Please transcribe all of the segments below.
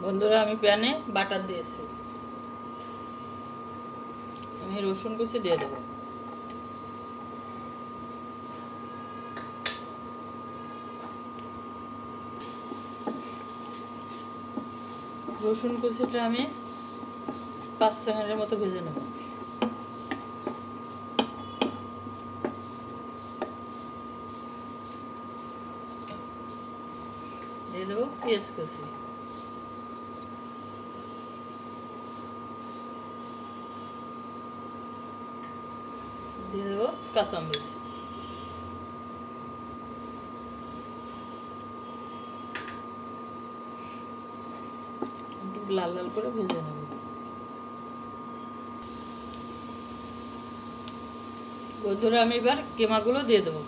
বন্ধুরা, আমি প্যানে বাটার দিয়েছি। আমি রসুন কুচি দিয়ে দেবো। রসুন কুচিটা আমি 5 সেকেন্ডের মতো ভেজে নেব। দিয়ে দেবো পেঁয়াজ কুচি। দিয়ে দেবো কাঁচামরিচ। একটু লাল লাল করে ভেজে নেব। বন্ধুরা, আমি এবার কিমাগুলো দিয়ে দেবো।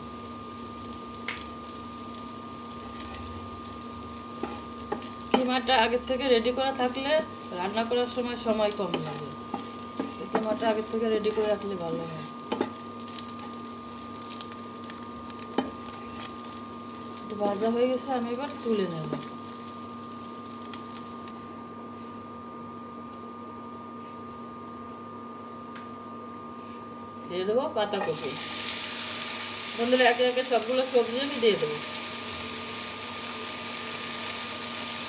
কিমাটা আগের থেকে রেডি করা থাকলে রান্না করার সময় কম লাগে। কিমাটা আগের থেকে রেডি করে রাখলে ভালো হয়। একটু ভাজা হয়ে গেছে, আমি এবার তুলে নেব। দিয়ে দেবো পাতাকপি। বন্ধুরা, একে একে সবগুলো সবজি আমি দিয়ে দেবো।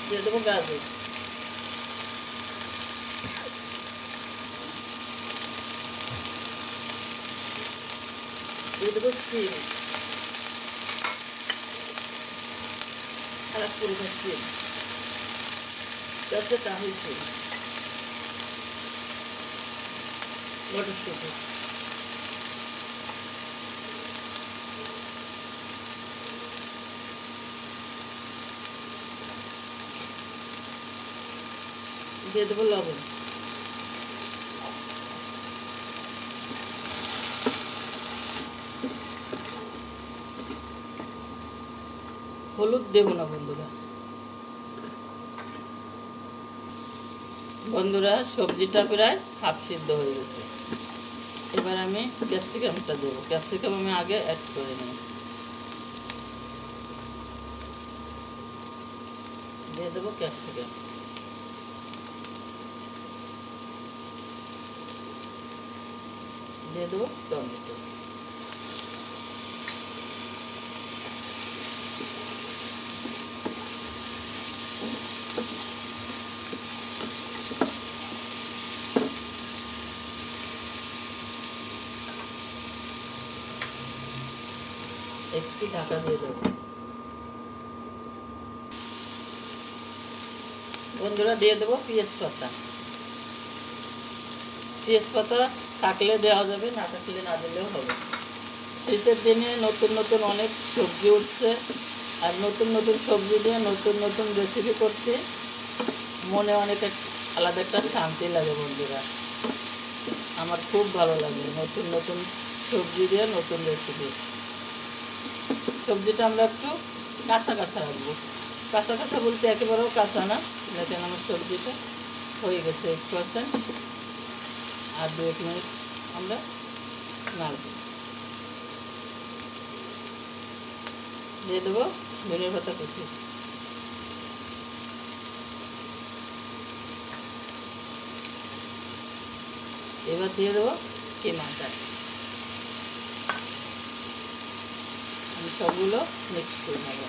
দিয়ে দেবো গাজর। দিয়ে দেবো সিম, আর পুরো সিম, তাতে তাহলে সিম, মটরশুঁটি। দিয়ে দেবো লবণ। হলুদ দেবো না বন্ধুরা। বন্ধুরা, সবজিটা প্রায় হাফ সিদ্ধ হয়ে গেছে। এবার আমি ক্যাপসিকামটা দেবো। ক্যাপসিকাম আমি আগে অ্যাড করে নিই। দিয়ে দেবো ক্যাপসিকাম। দিয়ে দেবো টমেটো। একটু ঢাকা দিয়ে দেবো। বন্ধুরা, দিয়ে দেবো পেঁয়াজ পাতা। পেঁয়াজ পাতা থাকলে দেওয়া যাবে, না থাকলে না দিলেও হবে। শীতের দিনে নতুন নতুন অনেক সবজি উঠছে, আর নতুন নতুন সবজি দিয়ে নতুন নতুন রেসিপি করতে মনে অনেক আলাদা একটা শান্তি লাগে। বন্ধুরা, আমার খুব ভালো লাগে নতুন নতুন সবজি দিয়ে নতুন রেসিপি। সবজিটা আমরা একটু কাঁচা কাঁচা রাখবো। কাঁচা কাঁচা বলতে একেবারেও কাঁচা না। দেখেন আমার সবজিটা হয়ে গেছে 1%। আর 2 মিনিট আমরা নাড়ব। দিয়ে দেবো ধনিয়া পাতা কুচি। এবার দিয়ে দেবো কিমাটা। আমি সবগুলো মিক্স করে নেব।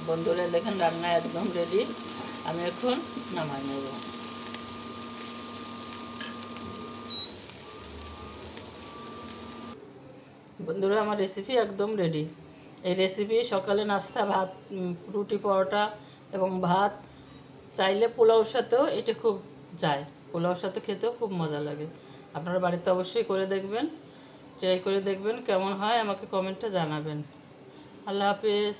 বন্ধুরা, দেখেন রান্না একদম রেডি। আমি এখন নামাই নেব। বন্ধুরা, আমার রেসিপি একদম রেডি। এই রেসিপি সকালে নাস্তা, ভাত, রুটি, পরোটা এবং ভাত, চাইলে পোলাওর সাথেও এটা খুব যায়। পোলাওর সাথে খেতেও খুব মজা লাগে। আপনারা বাড়িতে অবশ্যই করে দেখবেন, ট্রাই করে দেখবেন কেমন হয়, আমাকে কমেন্টে জানাবেন। আল্লাহ হাফেজ।